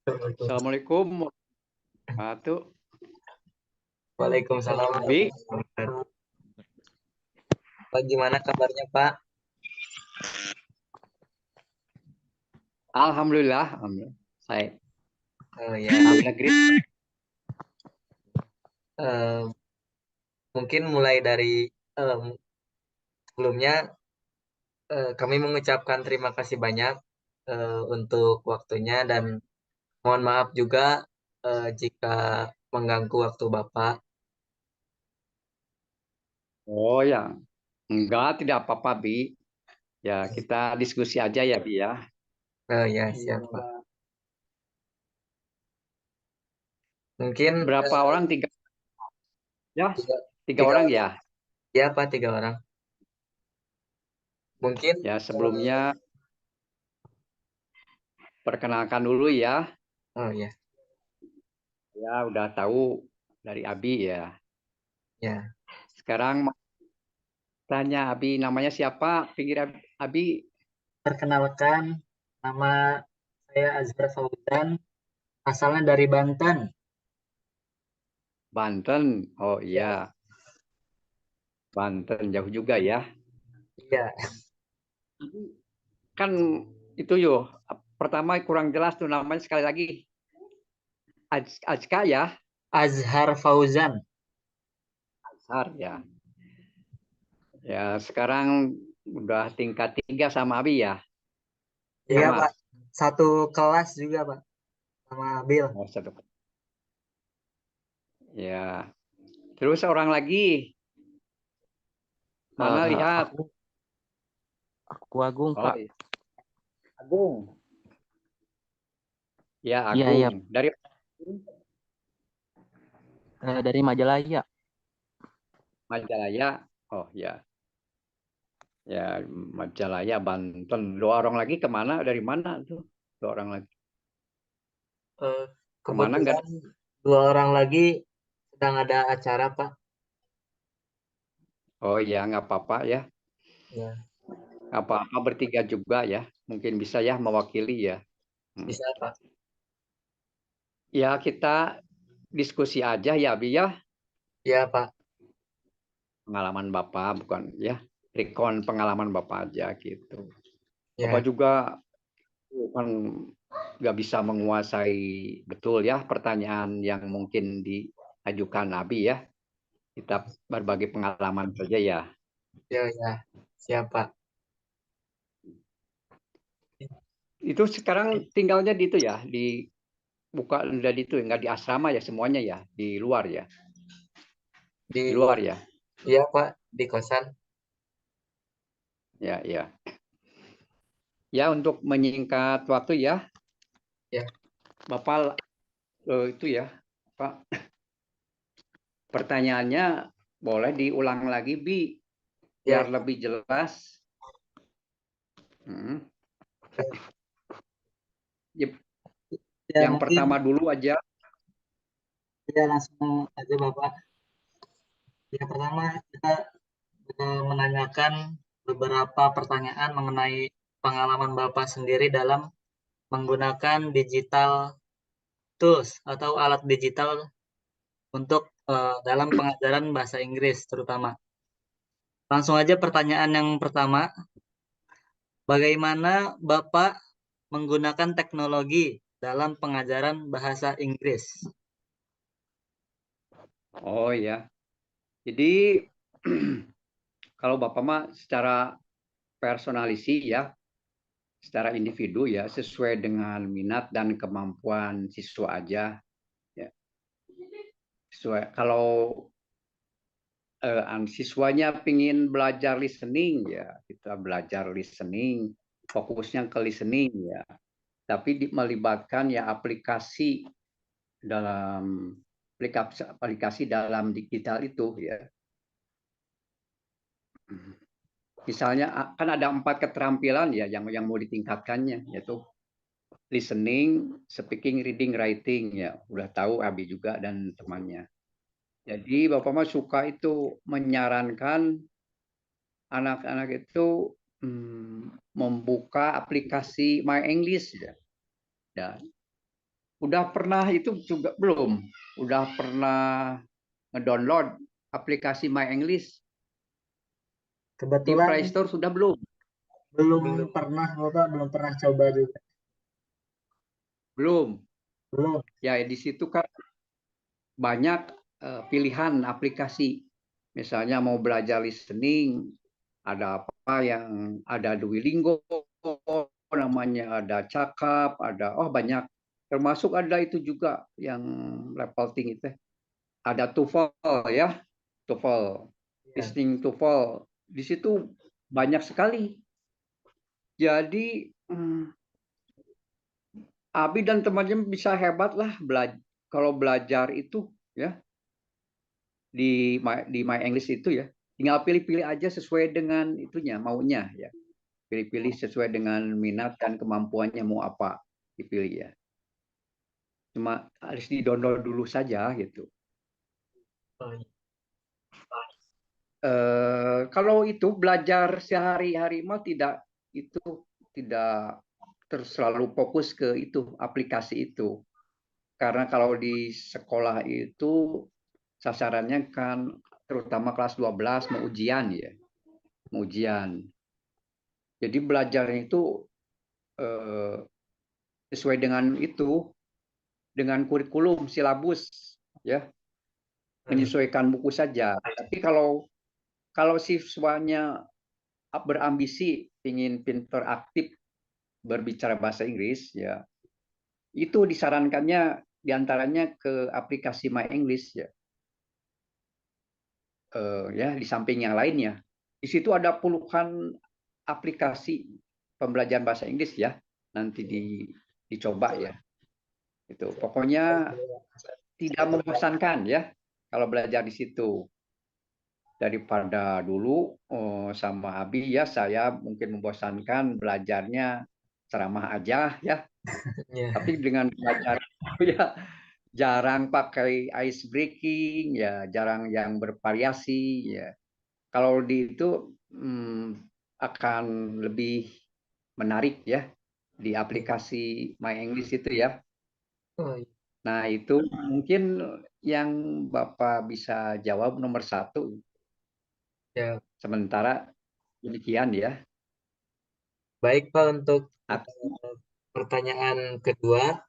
Assalamualaikum warahmatullahi. Waalaikumsalam. Bi, Pak, gimana kabarnya Pak? alhamdulillah, alhamdulillah. Saya Oh ya, di negeri. eh, mungkin mulai dari em, sebelumnya kami mengucapkan terima kasih banyak untuk waktunya dan mohon maaf juga jika mengganggu waktu Bapak. Oh ya, enggak, tidak apa-apa, Bi. Ya, kita diskusi aja ya, Bi ya. Oh ya, siap Pak. Mungkin Berapa orang? Tiga, ya, tiga, tiga tiga orang orang. ya. Ya Pak, 3 orang. Mungkin Ya, sebelumnya perkenalkan dulu ya. oh ya, Ya, udah tahu dari Abi ya. ya. Sekarang mau tanya Abi, namanya siapa? Pinggir Abi, Perkenalkan, nama saya Azhar Fauzan, asalnya dari Banten. Banten. Oh Ya, iya, Banten jauh juga ya. iya. Kan itu yo, pertama kurang jelas tuh namanya sekali lagi. Ajka ya, Azhar Fauzan. Azhar ya. Ya sekarang udah tingkat 3 sama Abi ya. Iya Sama. Pak, satu kelas juga Pak sama Bill. Oh, satu. Ya. Terus orang lagi mana Eh, lihat? aku Agung, Oh, Pak. iya. Agung. Ya Iya, iya. Agung. Dari Dari Majalaya. Majalaya. Oh ya. Ya Majalaya Banten. Dua orang lagi kemana? Dari mana tuh? Dua orang lagi. Eh, Kemana nggak? Kebetulan 2 orang lagi sedang ada acara Pak. Oh ya nggak apa-apa ya. Ya, Apa-apa bertiga juga ya. Mungkin bisa ya mewakili ya. Hmm. bisa Pak. Ya kita diskusi aja ya Bi ya. Ya Pak. Pengalaman Bapak bukan ya. Recon pengalaman Bapak aja gitu. Bapak Ya, juga kan nggak bisa menguasai betul ya pertanyaan yang mungkin diajukan Abi ya. Kita berbagi pengalaman saja ya. ya, ya. Siap Pak. Itu sekarang tinggalnya di itu ya, di buka udah di itu nggak di asrama ya semuanya ya, di luar ya. Di Di luar ya. ya Pak, di kosan. Ya, ya. Ya untuk menyingkat waktu ya, Ya, Bapak itu ya, Pak. Pertanyaannya boleh diulang lagi Bi ya biar lebih jelas. Hmm. ya Yang mungkin pertama dulu aja. ya langsung aja Bapak. Yang pertama kita menanyakan beberapa pertanyaan mengenai pengalaman Bapak sendiri dalam menggunakan digital tools atau alat digital untuk dalam pengajaran bahasa Inggris terutama. Langsung aja pertanyaan yang pertama, bagaimana Bapak menggunakan teknologi dalam pengajaran bahasa Inggris? Oh ya. Jadi kalau Bapak mah secara personalisi ya, secara individu ya, sesuai dengan minat dan kemampuan siswa aja. Ya. Sesuai, kalau siswanya pingin belajar listening ya, kita belajar listening, fokusnya ke listening ya. Tapi melibatkan ya aplikasi dalam aplikasi dalam digital itu ya. Misalnya kan ada 4 keterampilan ya yang mau ditingkatkannya yaitu listening, speaking, reading, writing ya. Udah tahu Abi juga dan temannya. Jadi Bapak mah suka itu menyarankan anak-anak itu membuka aplikasi My English ya. Ya. Udah pernah itu juga belum? Udah pernah ngedownload aplikasi My English di Kebetulan Play Store sudah belum? belum pernah Bapak, belum pernah coba juga. Belum. Belum. Ya di situ kan banyak pilihan aplikasi. Misalnya mau belajar listening, ada apa yang ada Duolingo namanya, ada Cakap, ada banyak. Termasuk ada itu juga yang level tinggi itu. Ada TOEFL ya, TOEFL, Ya. listening TOEFL. Di situ banyak sekali. Jadi Abi dan temannya bisa hebat lah kalau belajar itu ya di My English itu ya. Tinggal pilih-pilih aja sesuai dengan itunya maunya ya. Pilih-pilih sesuai dengan minat dan kemampuannya mau apa dipilih ya. Cuma harus di-download dulu saja gitu. Oh, iya. Kalau itu belajar sehari-hari mah tidak selalu fokus ke itu aplikasi itu. Karena kalau di sekolah itu sasarannya kan terutama kelas 12 mau ujian ya, mau ujian. Jadi belajarnya itu eh, sesuai dengan itu, dengan kurikulum silabus ya, menyesuaikan buku saja. Tapi kalau siswanya berambisi ingin pinter aktif berbicara bahasa Inggris ya, itu disarankannya diantaranya ke aplikasi My English ya. Ya di samping yang lainnya. Di situ ada puluhan aplikasi pembelajaran bahasa Inggris ya. Nanti dicoba ya. Itu pokoknya tidak membosankan ya kalau belajar di situ. Daripada dulu sama Abi ya saya mungkin membosankan belajarnya ceramah aja ya. Ya. Tapi dengan belajar ya jarang pakai ice breaking ya, jarang yang bervariasi ya. Kalau di itu akan lebih menarik ya di aplikasi My English itu ya. Oh, iya. Nah itu mungkin yang Bapak bisa jawab nomor satu. Ya. Sementara demikian ya. Baik Pak, untuk Atau pertanyaan kedua,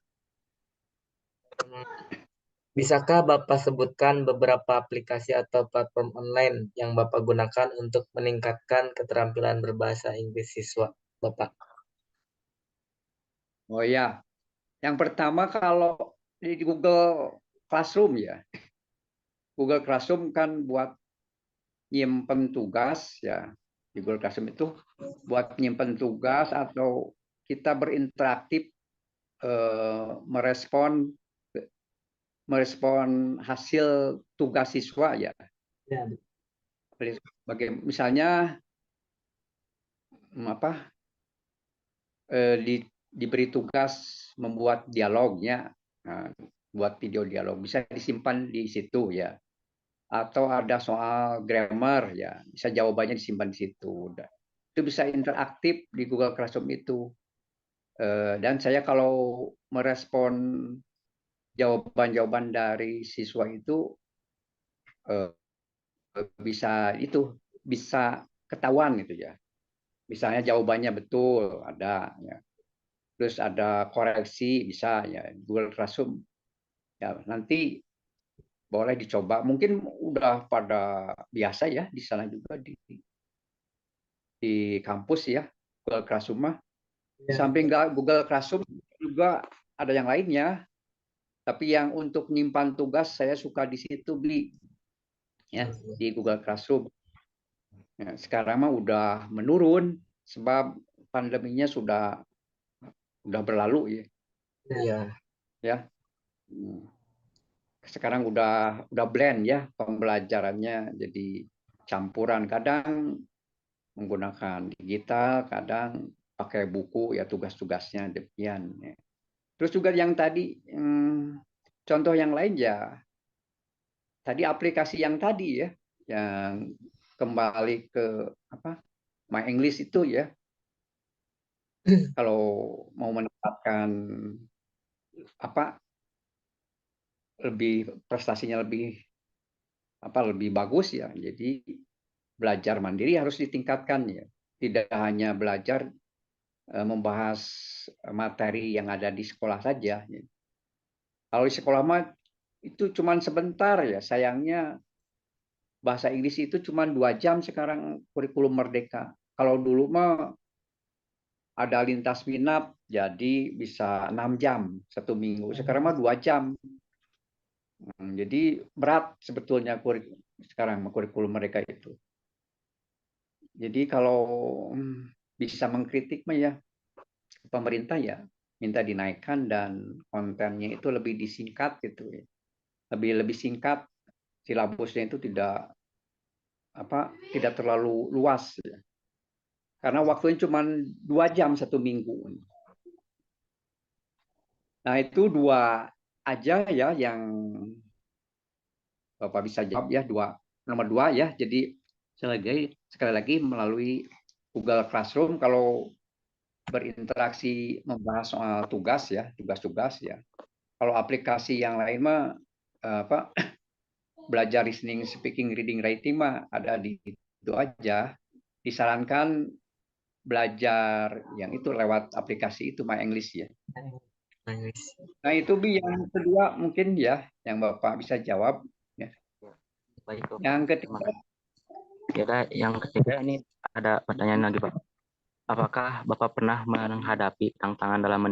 bisakah Bapak sebutkan beberapa aplikasi atau platform online yang Bapak gunakan untuk meningkatkan keterampilan berbahasa Inggris siswa Bapak? oh ya, yang pertama kalau di Google Classroom ya. Google Classroom kan buat nyimpen tugas ya. Di Google Classroom itu buat nyimpen tugas atau kita berinteraksi merespon hasil tugas siswa ya. Ya. Misalnya apa diberi tugas membuat dialognya, nah, buat video dialog bisa disimpan di situ ya. Atau ada soal grammar ya, bisa jawabannya disimpan di situ. Itu bisa interaktif di Google Classroom itu. Dan saya kalau merespon jawaban-jawaban dari siswa itu bisa ketahuan gitu ya. Misalnya jawabannya betul ada ya. Terus ada koreksi bisa ya Google Classroom. Ya nanti boleh dicoba. Mungkin udah pada biasa ya di sana juga di kampus ya Google Classroom mah. Di Ya. samping Google Classroom juga ada yang lainnya. Tapi yang untuk nyimpan tugas saya suka di situ ya di Google Classroom. Ya, sekarang mah udah menurun sebab pandeminya sudah berlalu ya. Iya. Ya. Sekarang udah blend ya pembelajarannya jadi campuran kadang menggunakan digital, kadang pakai buku ya tugas-tugasnya demikian. Ya. Terus juga yang tadi contoh yang lain ya tadi aplikasi yang tadi ya yang kembali ke apa My English itu ya kalau mau menempatkan apa prestasinya lebih bagus ya. Jadi belajar mandiri harus ditingkatkan ya. Tidak hanya belajar membahas materi yang ada di sekolah saja. Kalau di sekolah mah itu cuma sebentar ya. Sayangnya bahasa Inggris itu cuma 2 jam sekarang kurikulum Merdeka. Kalau dulu mah ada lintas minat, jadi bisa 6 jam 1 minggu. Sekarang mah 2 jam. Jadi berat sebetulnya sekarang kurikulum mereka itu. Jadi kalau bisa mengkritik mah ya pemerintah ya minta dinaikkan dan kontennya itu lebih disingkat gitu ya. Lebih singkat, silabusnya itu tidak terlalu luas ya. Karena waktunya cuma 2 jam 1 minggu. Nah, itu 2 aja ya yang Bapak bisa jawab ya, nomor 2 ya. Jadi sekali lagi melalui Google Classroom kalau berinteraksi membahas soal tugas ya, tugas-tugas ya. Kalau aplikasi yang lain mah belajar listening, speaking, reading, writing mah ada di itu aja. Disarankan belajar yang itu lewat aplikasi itu My English ya. Nah, itu Bi yang kedua mungkin ya yang Bapak bisa jawab ya. Baik, Bapak. Yang ketiga Yang ketiga ini ada pertanyaan lagi, Pak. Apakah Bapak pernah menghadapi tantangan dalam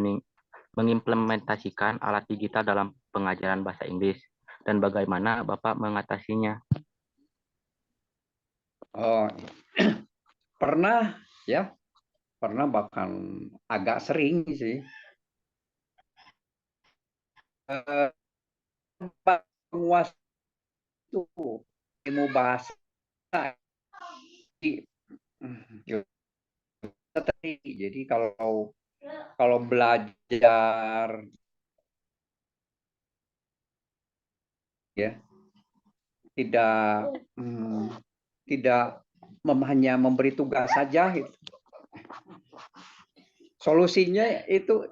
mengimplementasikan alat digital dalam pengajaran bahasa Inggris dan bagaimana Bapak mengatasinya? Oh, pernah ya, bahkan agak sering sih. Penguasa itu ilmu bahasa jadi kalau belajar ya tidak hanya memberi tugas saja gitu. Solusinya itu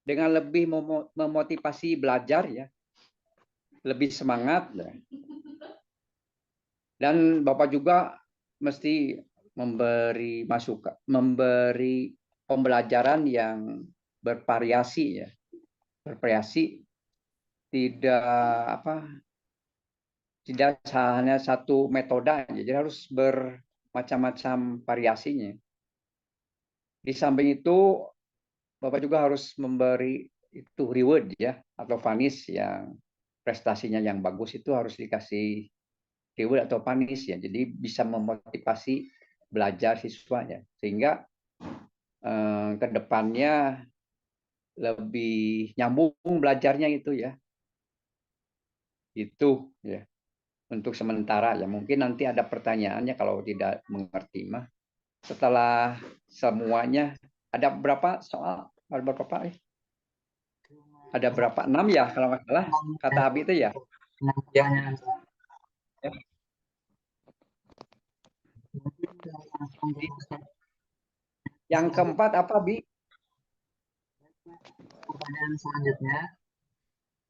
dengan lebih memotivasi belajar ya, lebih semangat ya. Dan Bapak juga mesti memberi masukan, memberi pembelajaran yang bervariasi ya. Bervariasi, tidak hanya satu metode, jadi harus bermacam-macam variasinya. Di samping itu Bapak juga harus memberi itu reward ya atau panis yang prestasinya yang bagus itu harus dikasih reward atau panis ya. Jadi bisa memotivasi belajar siswanya sehingga ke depannya lebih nyambung belajarnya itu ya. Itu ya. Untuk sementara ya, mungkin nanti ada pertanyaannya kalau tidak mengerti mah. Setelah semuanya ada berapa soal? Ada berapa? Ada berapa? 6 ya kalau nggak salah kata Abi itu ya. Yang keempat apa, Bi? Pertanyaan selanjutnya,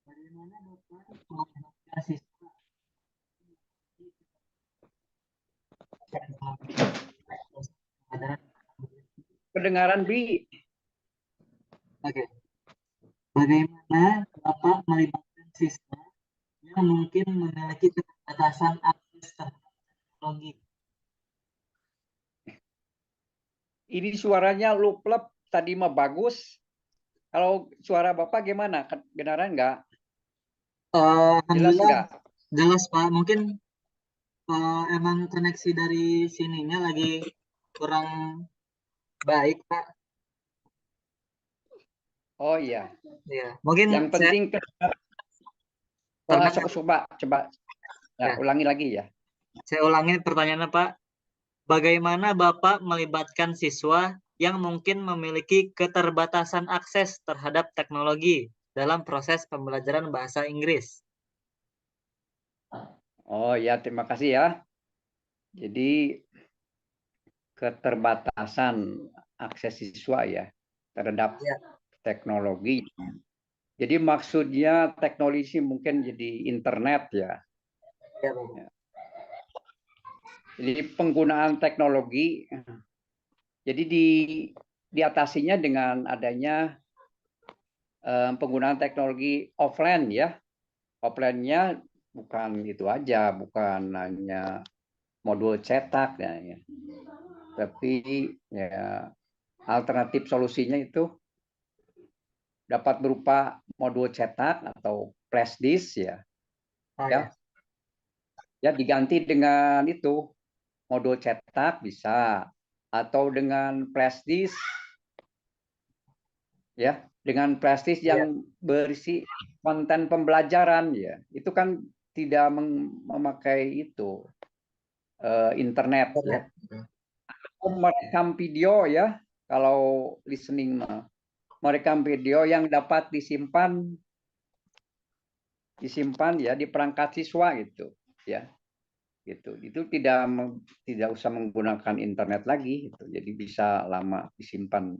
bagaimana Bapak mengajar siswa Kedengaran, Bi. Oke. Bagaimana Bapak melibatkan siswa yang mungkin memiliki keterbatasan akses terhadap teknologi? Ini suaranya luplep, tadi mah bagus. Kalau suara Bapak gimana? Kedengaran nggak? Jelas Alhamdulillah nggak? jelas Pak. Mungkin emang koneksi dari sininya lagi kurang baik Pak. Oh iya. Ya, mungkin Yang penting coba ya, ulangi lagi ya. Saya ulangi pertanyaannya Pak. Bagaimana Bapak melibatkan siswa yang mungkin memiliki keterbatasan akses terhadap teknologi dalam proses pembelajaran bahasa Inggris? Oh ya, terima kasih ya. Jadi keterbatasan akses siswa ya terhadap Ya. teknologi. Jadi maksudnya teknologi mungkin jadi internet ya. Ya, Bapak. Jadi penggunaan teknologi, jadi diatasinya dengan adanya penggunaan teknologi offline ya. Offline-nya bukan itu aja, bukan hanya modul cetak ya. Tapi ya alternatif solusinya itu dapat berupa modul cetak atau flash disk ya. Ya. Ya diganti dengan itu modul cetak bisa atau dengan flash disk ya, dengan flash disk yang berisi konten pembelajaran ya. Itu kan tidak memakai itu internet ya. Merekam video ya, kalau listening merekam video yang dapat disimpan ya di perangkat siswa gitu ya. Gitu. Itu tidak usah menggunakan internet lagi gitu. Jadi bisa lama disimpan.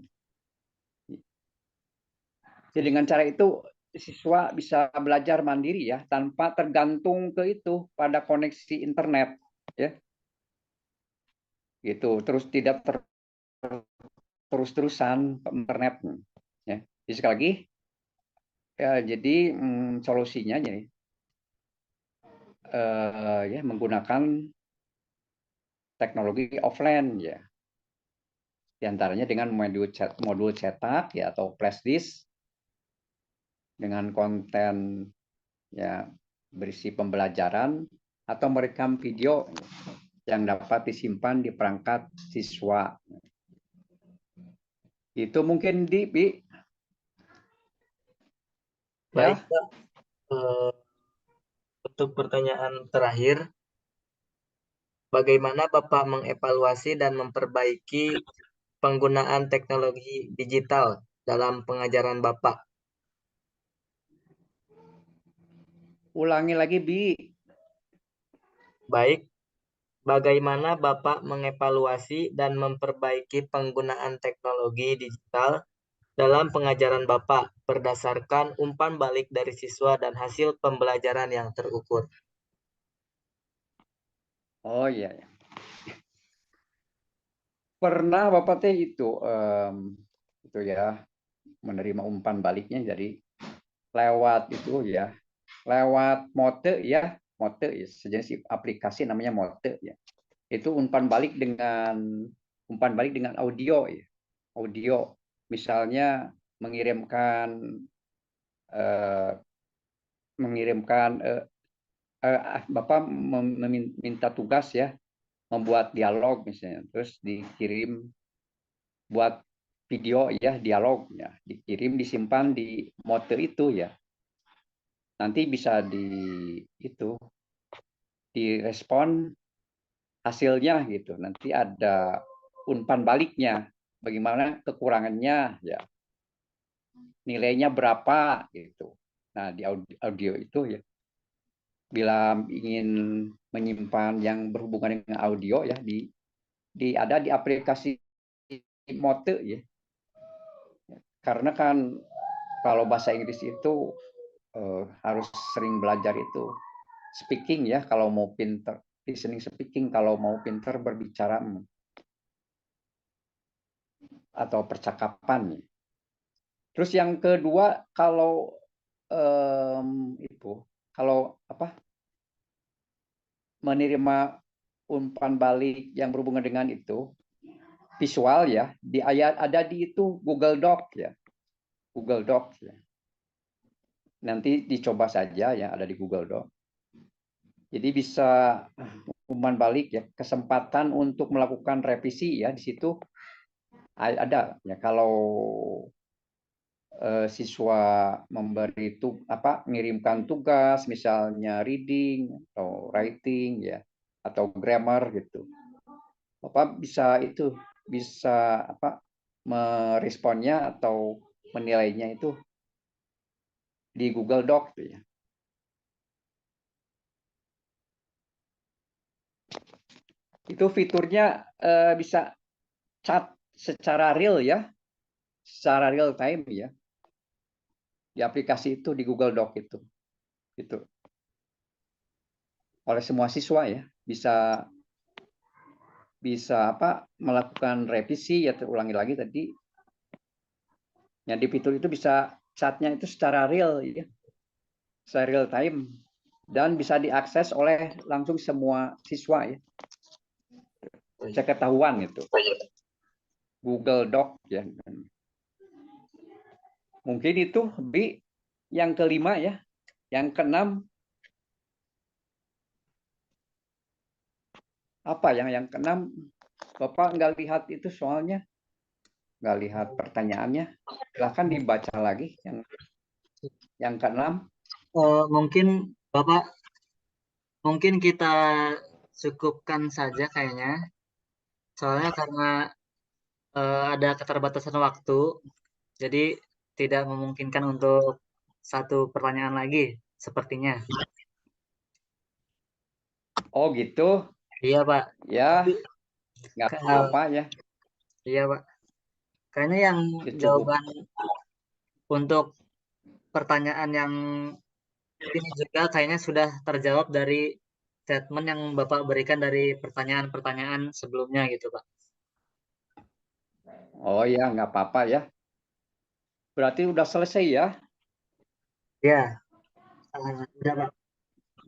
Jadi dengan cara itu siswa bisa belajar mandiri ya tanpa tergantung ke itu pada koneksi internet ya. Gitu. Terus tidak terus-terusan internet ya. Jadi sekali lagi ya, jadi solusinya jadi ya menggunakan teknologi offline ya. Di antaranya dengan modul cetak ya atau flash disk dengan konten ya berisi pembelajaran atau merekam video yang dapat disimpan di perangkat siswa. Itu mungkin Bi. Baik, Ya. Pak. Untuk pertanyaan terakhir, bagaimana Bapak mengevaluasi dan memperbaiki penggunaan teknologi digital dalam pengajaran Bapak? Ulangi lagi Bi. Baik, bagaimana Bapak mengevaluasi dan memperbaiki penggunaan teknologi digital dalam pengajaran Bapak berdasarkan umpan balik dari siswa dan hasil pembelajaran yang terukur? Oh iya. Pernah Bapak teh itu ya menerima umpan baliknya jadi lewat itu ya, lewat Mote ya, sejenis aplikasi namanya Mote ya. Itu umpan balik dengan audio ya. Audio misalnya mengirimkan Bapak meminta tugas ya membuat dialog misalnya, terus dikirim buat video ya dialognya, dikirim disimpan di Mote itu ya. Nanti bisa direspon hasilnya gitu. Nanti ada umpan baliknya, bagaimana kekurangannya ya, nilainya berapa gitu. Nah di audio itu ya, bila ingin menyimpan yang berhubungan dengan audio ya ada di aplikasi Mote ya. Karena kan kalau bahasa Inggris itu harus sering belajar itu speaking ya, kalau mau pinter listening speaking, kalau mau pinter berbicara atau percakapan. Terus yang kedua kalau kalau menerima umpan balik yang berhubungan dengan itu visual ya, ada di itu Google Doc ya, Google Doc ya. Nanti dicoba saja ya, ada di Google Doc. Jadi bisa umpan balik ya, kesempatan untuk melakukan revisi ya, di situ ada ya. Kalau siswa mengirimkan tugas misalnya reading atau writing ya atau grammar gitu, Bapak bisa meresponnya atau menilainya itu di Google Doc ya. Itu fiturnya bisa chat secara real ya, secara real time ya, di aplikasi itu, di Google Doc itu, gitu. Oleh semua siswa ya, bisa melakukan revisi ya, terulangi lagi tadi. Yang di fitur itu bisa chatnya itu secara real ya, secara real time, dan bisa diakses oleh langsung semua siswa ya, seketahuan itu. Google Doc ya. Mungkin itu yang kelima ya. Yang keenam apa yang keenam? Bapak nggak lihat itu soalnya, nggak lihat pertanyaannya. Silahkan dibaca lagi yang keenam. Mungkin Bapak, mungkin kita cukupkan saja kayaknya. Soalnya karena ada keterbatasan waktu, jadi tidak memungkinkan untuk satu pertanyaan lagi sepertinya. Oh gitu. Iya Pak. Ya, Tapi, nggak apa-apa ya. iya Pak. Kayaknya yang Cukup. jawaban untuk pertanyaan yang ini juga kayaknya sudah terjawab dari statement yang Bapak berikan dari pertanyaan-pertanyaan sebelumnya gitu Pak. Oh ya, nggak apa-apa ya. Berarti udah selesai ya. Ya, udah Pak.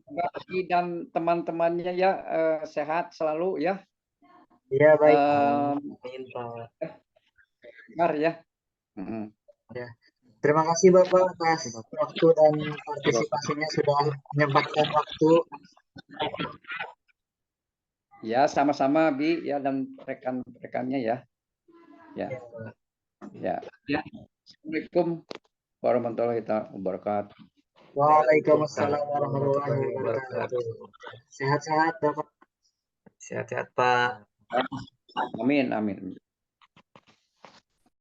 Mbak Agi dan teman-temannya ya, sehat selalu ya. Iya baik. Amin, Pak. Dengar ya. Ya. Terima kasih Bapak atas waktu dan partisipasinya sudah menyempatkan waktu. Ya, sama-sama Bi ya, dan rekan-rekannya ya. Ya. Ya. Assalamualaikum warahmatullahi wabarakatuh. Waalaikumsalam warahmatullahi wabarakatuh. Sehat-sehat Bapak. Sehat-sehat Pak. Amin, amin.